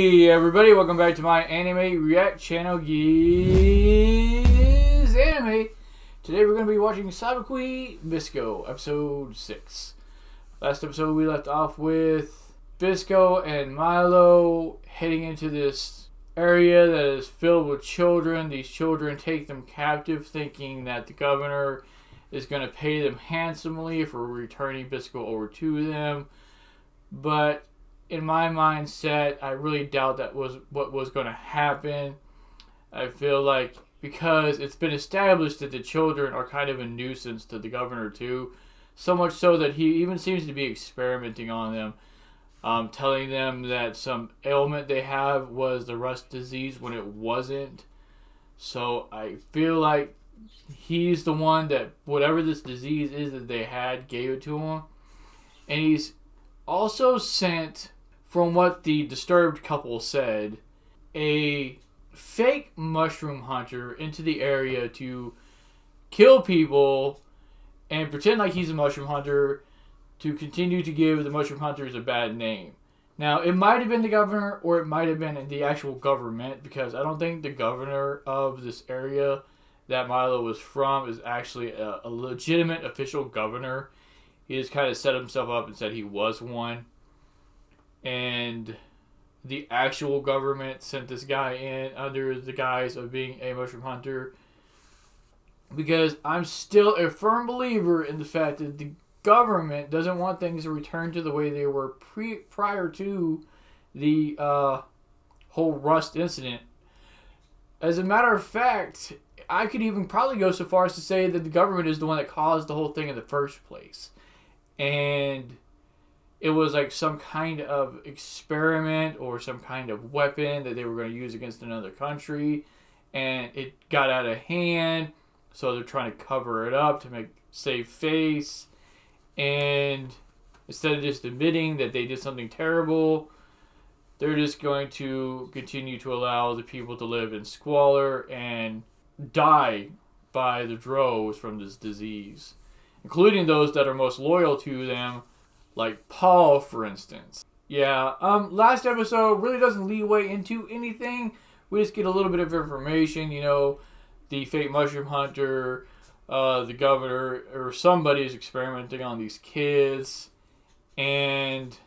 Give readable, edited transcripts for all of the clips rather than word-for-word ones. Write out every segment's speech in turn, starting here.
Hey everybody, welcome back to my anime react channel, Gizanime. Today we're going to be watching Sabikui Bisco, episode 6. Last episode we left off with Bisco and Milo heading into this area that is filled with children. These children take them captive, thinking that the governor is going to pay them handsomely for returning Bisco over to them. But in my mindset, I really doubt that was what was going to happen. I feel like because it's been established that the children are kind of a nuisance to the governor too. So much so that he even seems to be experimenting on them. Telling them that some ailment they have was the rust disease when it wasn't. So I feel like he's the one that whatever this disease is that they had gave it to him. And he's also sent, from what the disturbed couple said, a fake mushroom hunter into the area to kill people and pretend like he's a mushroom hunter to continue to give the mushroom hunters a bad name. Now, it might have been the governor or it might have been the actual government, because I don't think the governor of this area that Milo was from is actually a legitimate official governor. He just kind of set himself up and said he was one. And the actual government sent this guy in under the guise of being a mushroom hunter. Because I'm still a firm believer in the fact that the government doesn't want things to return to the way they were prior to the whole rust incident. As a matter of fact, I could even probably go so far as to say that the government is the one that caused the whole thing in the first place. And it was like some kind of experiment or some kind of weapon that they were going to use against another country. And it got out of hand. So they're trying to cover it up to save face. And instead of just admitting that they did something terrible, they're just going to continue to allow the people to live in squalor and die by the droves from this disease. Including those that are most loyal to them, like Paul, for instance. Yeah, last episode really doesn't lead way into anything. We just get a little bit of information, you know, the fake mushroom hunter, the governor, or somebody is experimenting on these kids. And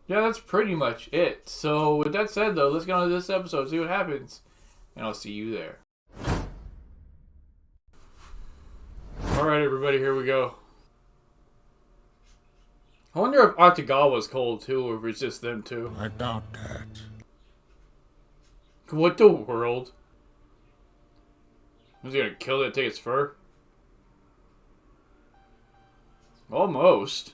yeah, that's pretty much it. So with that said, though, let's get on to this episode, see what happens. And I'll see you there. Alright, everybody, here we go. I wonder if Artigagawa's cold too, or if it's just them two. I doubt that. What the world? Was he gonna kill it and take its fur? Almost.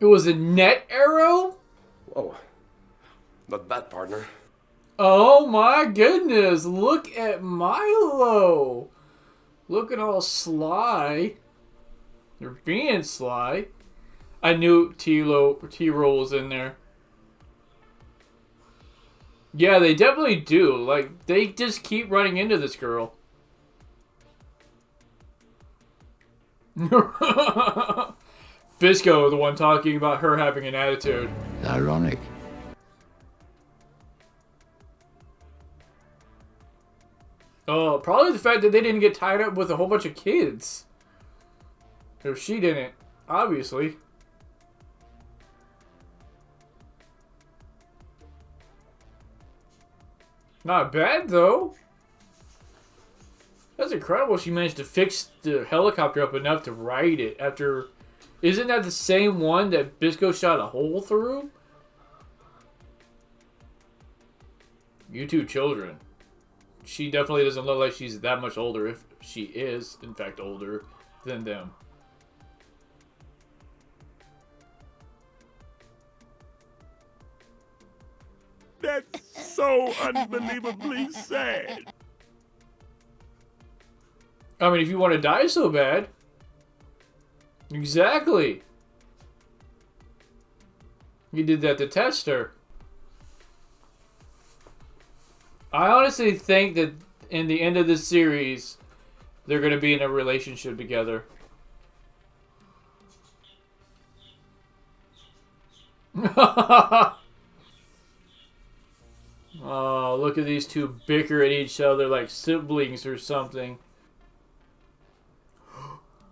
It was a net arrow? Whoa. Not bad, partner. Oh my goodness, look at Milo. Looking all sly. They're being sly. I knew Tirol was in there. Yeah, they definitely do. Like, they just keep running into this girl. Bisco, the one talking about her having an attitude. Ironic. Oh, probably the fact that they didn't get tied up with a whole bunch of kids. If she didn't, obviously. Not bad, though. That's incredible. She managed to fix the helicopter up enough to ride it after... Isn't that the same one that Bisco shot a hole through? You two children. She definitely doesn't look like she's that much older, if she is, in fact, older than them. That's so unbelievably sad. I mean, if you want to die so bad. Exactly. You did that to test her. I honestly think that in the end of this series, they're going to be in a relationship together. Oh, look at these two bicker at each other like siblings or something.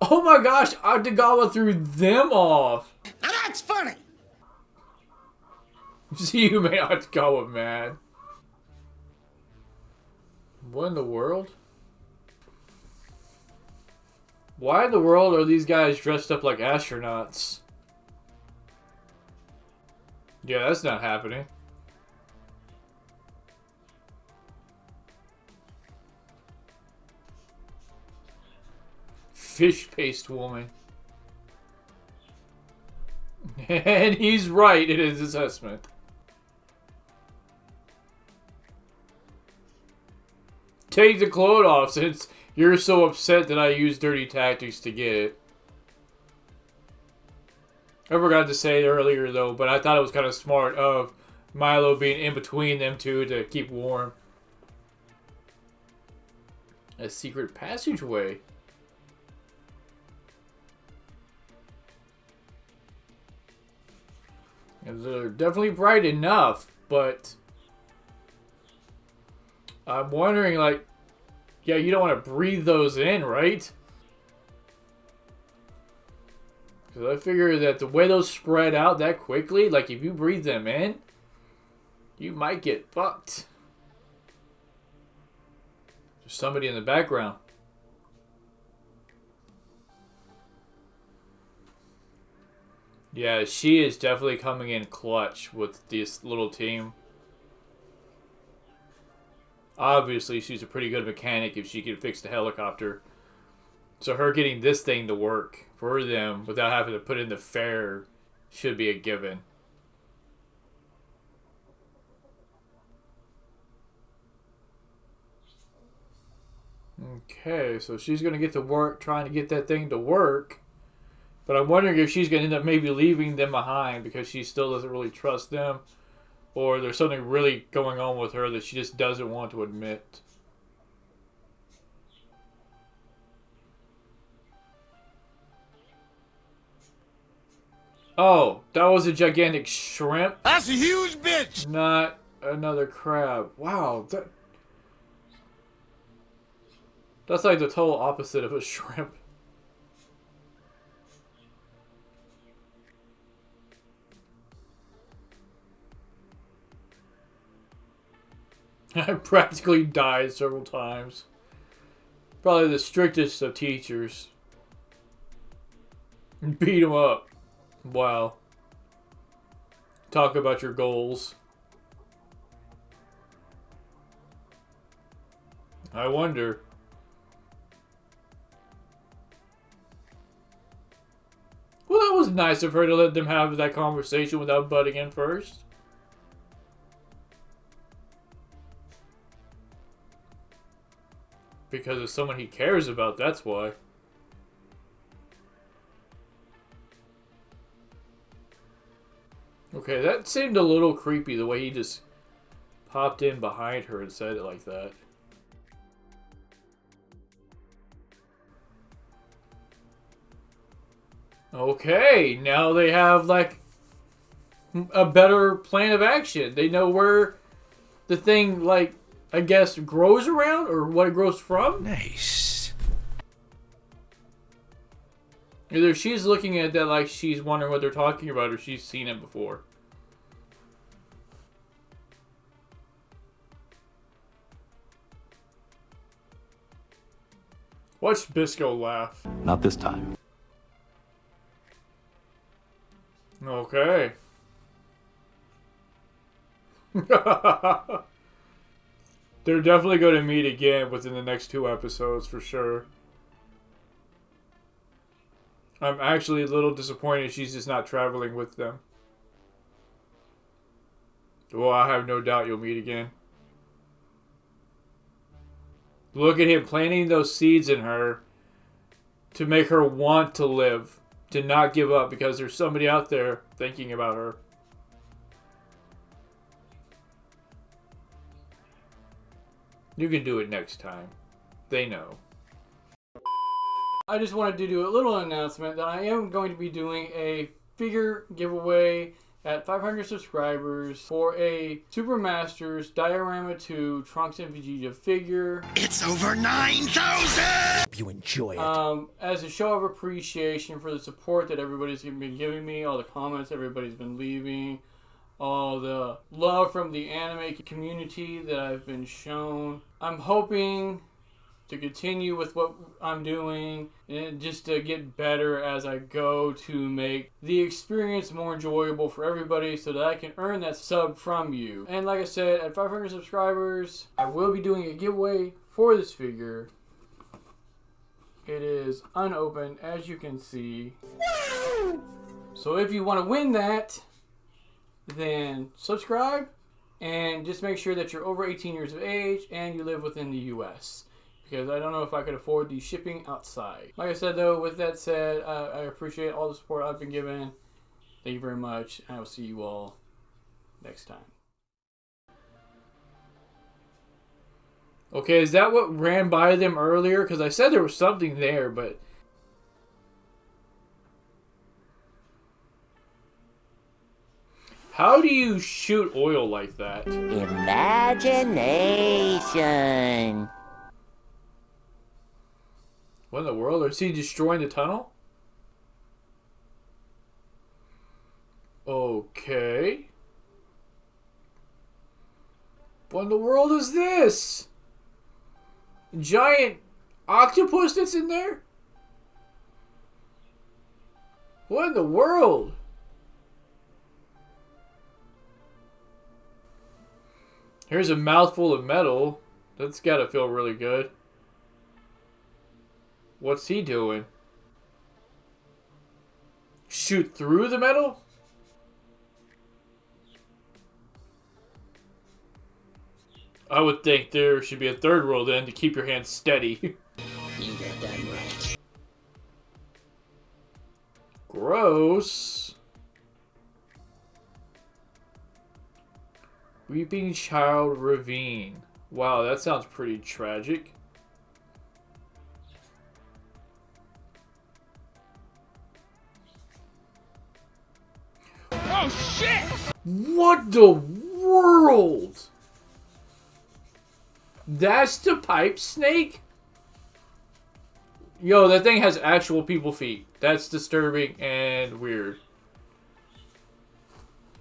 Oh my gosh, Akutagawa threw them off. Now that's funny. See, you made Akutagawa mad. What in the world? Why in the world are these guys dressed up like astronauts? Yeah, that's not happening. Fish paste woman. And he's right in his assessment. Take the clothes off since you're so upset that I use dirty tactics to get it. I forgot to say it earlier though, but I thought it was kind of smart of Milo being in between them two to keep warm. A secret passageway. They're definitely bright enough, but I'm wondering, like, yeah, you don't want to breathe those in, right? Because I figure that the way those spread out that quickly, like, if you breathe them in, you might get fucked. There's somebody in the background. Yeah, she is definitely coming in clutch with this little team. Obviously, she's a pretty good mechanic if she can fix the helicopter. So her getting this thing to work for them without having to put in the fare should be a given. Okay, so she's going to get to work trying to get that thing to work. But I'm wondering if she's going to end up maybe leaving them behind because she still doesn't really trust them. Or there's something really going on with her that she just doesn't want to admit. Oh, that was a gigantic shrimp. That's a huge bitch. Not another crab. Wow, that's like the total opposite of a shrimp. I practically died several times. Probably the strictest of teachers. Beat him up. Wow. Talk about your goals. I wonder. Well, that was nice of her to let them have that conversation without butting in first. Because of someone he cares about, that's why. Okay, that seemed a little creepy, the way he just popped in behind her and said it like that. Okay, now they have, like, a better plan of action. They know where the thing, like, I guess, grows around, or what it grows from? Nice. Either she's looking at that like she's wondering what they're talking about, or she's seen it before. Watch Bisco laugh. Not this time. Okay. They're definitely going to meet again within the next 2 episodes for sure. I'm actually a little disappointed she's just not traveling with them. Well, I have no doubt you'll meet again. Look at him planting those seeds in her to make her want to live, to not give up because there's somebody out there thinking about her. You can do it next time. They know. I just wanted to do a little announcement that I am going to be doing a figure giveaway at 500 subscribers for a Super Masters Diorama 2 Trunks and Vegeta figure. It's over 9,000! You enjoy it. As a show of appreciation for the support that everybody's been giving me, all the comments everybody's been leaving, all the love from the anime community that I've been shown. I'm hoping to continue with what I'm doing and just to get better as I go to make the experience more enjoyable for everybody so that I can earn that sub from you. And like I said, at 500 subscribers, I will be doing a giveaway for this figure. It is unopened, as you can see. So if you want to win that, then subscribe and just make sure that you're over 18 years of age and you live within the US. Because I don't know if I could afford the shipping outside. Like I said though, with that said, I appreciate all the support I've been given. Thank you very much. I will see you all next time. Okay, is that what ran by them earlier? Because I said there was something there, but... How do you shoot oil like that? Imagination. What in the world? Is he destroying the tunnel? Okay. What in the world is this? Giant octopus that's in there? What in the world? Here's a mouthful of metal. That's gotta feel really good. What's he doing? Shoot through the metal? I would think there should be a third rule then to keep your hands steady. You got that right. Gross. Weeping Child Ravine. Wow, that sounds pretty tragic. Oh, shit! What the world? That's the pipe snake? Yo, that thing has actual people feet. That's disturbing and weird.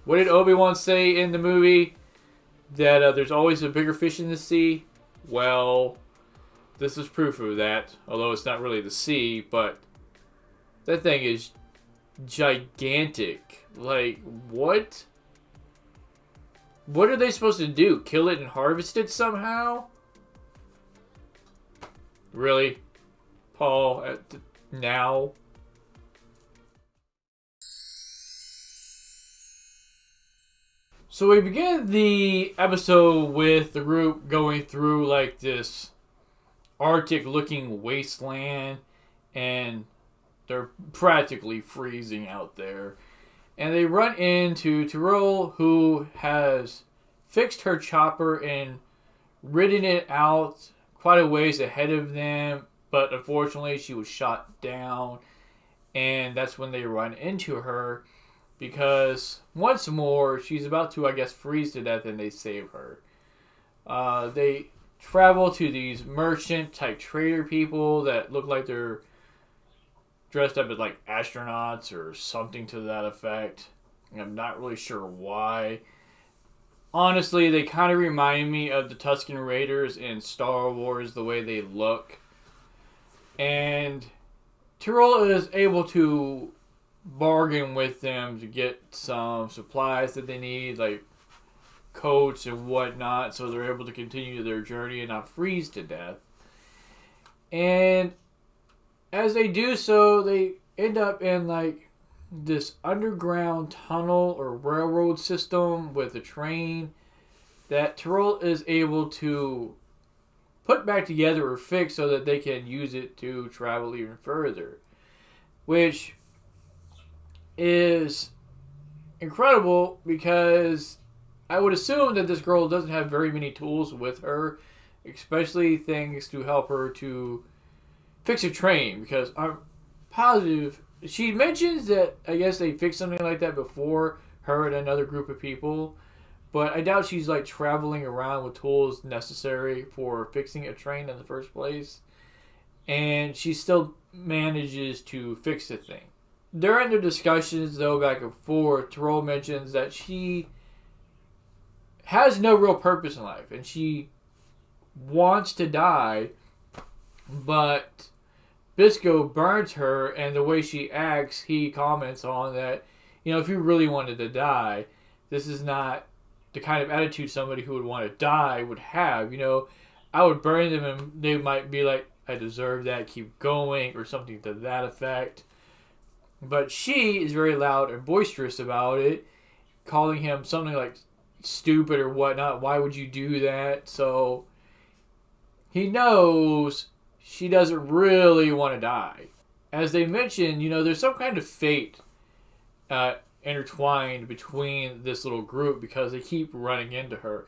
What did Obi-Wan say in the movie? That there's always a bigger fish in the sea? Well, this is proof of that. Although it's not really the sea, but that thing is gigantic. Like, what? What are they supposed to do? Kill it and harvest it somehow? Really? Paul, now? So we begin the episode with the group going through like this arctic looking wasteland, and they're practically freezing out there. And they run into Tirol, who has fixed her chopper and ridden it out quite a ways ahead of them, but unfortunately she was shot down, and that's when they run into her. Because once more, she's about to, I guess, freeze to death, and they save her. They travel to these merchant-type trader people that look like they're dressed up as, like, astronauts or something to that effect. I'm not really sure why. Honestly, they kind of remind me of the Tusken Raiders in Star Wars, the way they look. And Tirol is able to bargain with them to get some supplies that they need, like coats and whatnot, so they're able to continue their journey and not freeze to death. And as they do so, they end up in like this underground tunnel or railroad system with a train that Tirol is able to put back together or fix so that they can use it to travel even further, which is incredible because I would assume that this girl doesn't have very many tools with her, especially things to help her to fix a train, because I'm positive she mentions that I guess they fixed something like that before her and another group of people. But I doubt she's like traveling around with tools necessary for fixing a train in the first place. And she still manages to fix the thing. During the discussions, though, back and forth, Tirol mentions that she has no real purpose in life. And she wants to die, but Bisco burns her, and the way she acts, he comments on that, if you really wanted to die, this is not the kind of attitude somebody who would want to die would have. I would burn them and they might be like, I deserve that, keep going, or something to that effect. But she is very loud and boisterous about it, calling him something like stupid or whatnot. Why would you do that? So he knows she doesn't really want to die. As they mentioned, there's some kind of fate intertwined between this little group because they keep running into her.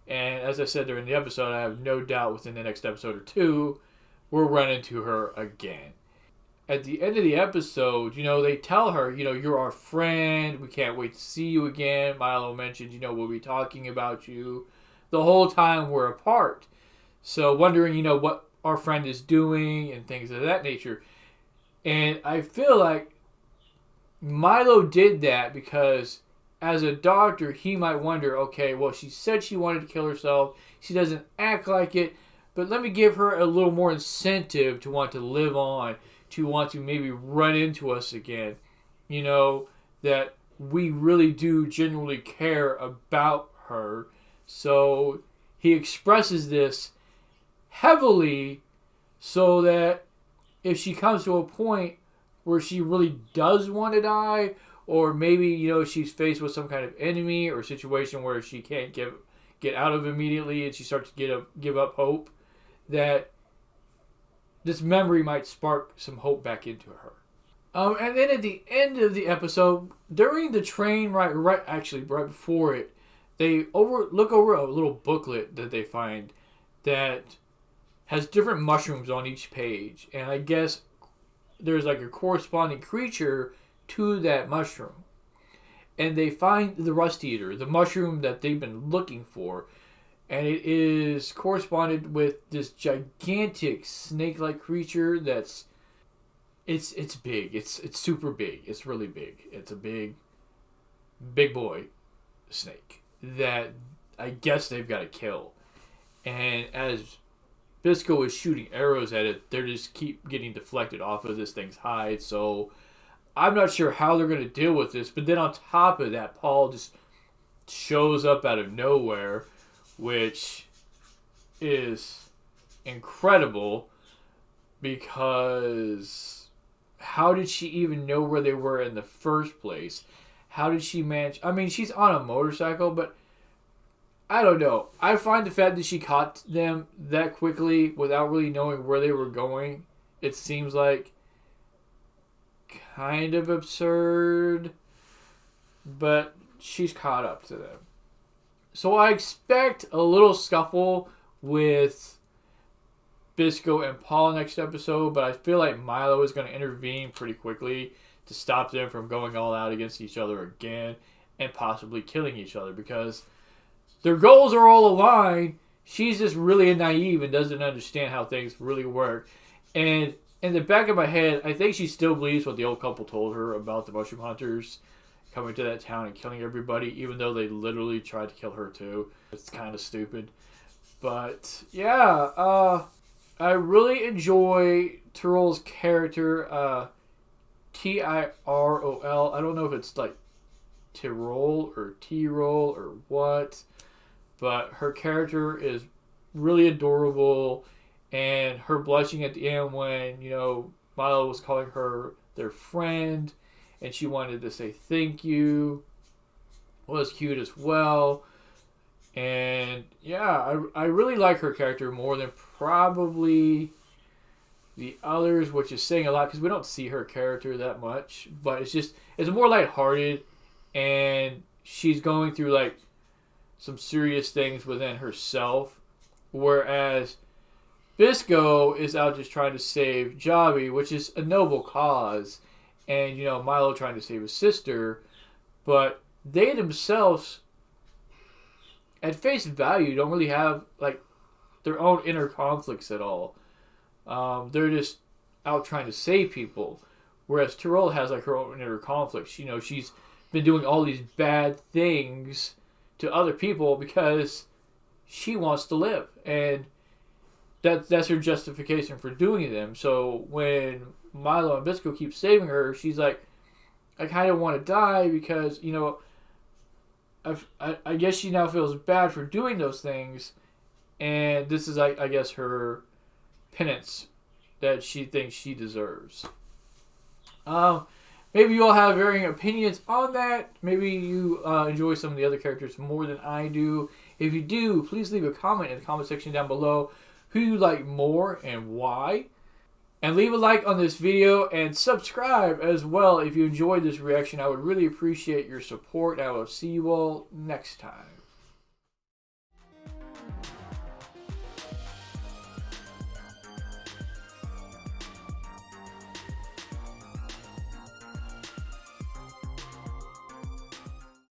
And as I said during the episode, I have no doubt within the next episode or two, we'll run into her again. At the end of the episode, they tell her, you're our friend. We can't wait to see you again. Milo mentioned, we'll be talking about you the whole time we're apart. So wondering, what our friend is doing and things of that nature. And I feel like Milo did that because as a doctor, he might wonder, okay, well, she said she wanted to kill herself. She doesn't act like it. But let me give her a little more incentive to want to live on, to want to maybe run into us again. That we really do genuinely care about her. So he expresses this heavily so that if she comes to a point where she really does want to die, or maybe, she's faced with some kind of enemy or situation where she can't get out of immediately and she starts to give up hope, that this memory might spark some hope back into her. And then at the end of the episode, during the train, right before it, they look over a little booklet that they find that has different mushrooms on each page. And I guess there's like a corresponding creature to that mushroom. And they find the rust eater, the mushroom that they've been looking for. And it is corresponded with this gigantic snake-like creature that's... It's big. It's super big. It's really big. It's a big boy snake that I guess they've got to kill. And as Bisco is shooting arrows at it, they just keep getting deflected off of this thing's hide. So I'm not sure how they're going to deal with this. But then on top of that, Paul just shows up out of nowhere, which is incredible because how did she even know where they were in the first place? How did she manage? I mean, she's on a motorcycle, but I don't know. I find the fact that she caught them that quickly without really knowing where they were going, it seems like kind of absurd, but she's caught up to them. So I expect a little scuffle with Bisco and Paul next episode, but I feel like Milo is going to intervene pretty quickly to stop them from going all out against each other again and possibly killing each other because their goals are all aligned. She's just really naive and doesn't understand how things really work. And in the back of my head, I think she still believes what the old couple told her about the mushroom hunters coming to that town and killing everybody, even though they literally tried to kill her too. It's kind of stupid. But yeah, I really enjoy Tirol's character, Tirol. I don't know if it's like Tirol or Tirol or what, but her character is really adorable, and her blushing at the end when, Milo was calling her their friend, and she wanted to say thank you, was cute as well. And yeah, I really like her character more than probably the others, which is saying a lot because we don't see her character that much. But it's more lighthearted, and she's going through like some serious things within herself, whereas Bisco is out just trying to save Javi, which is a noble cause, and Milo trying to save his sister, but they themselves, at face value, don't really have like their own inner conflicts at all. They're just out trying to save people, whereas Tirol has like her own inner conflicts. You know, she's been doing all these bad things to other people because she wants to live, and that's her justification for doing them. So when Milo and Bisco keep saving her, she's like, I kind of want to die because, you know, I guess she now feels bad for doing those things, and this is, I guess, her penance that she thinks she deserves. Maybe you all have varying opinions on that. Maybe you enjoy some of the other characters more than I do. If you do, please leave a comment in the comment section down below who you like more and why. And leave a like on this video and subscribe as well if you enjoyed this reaction. I would really appreciate your support. I will see you all next time.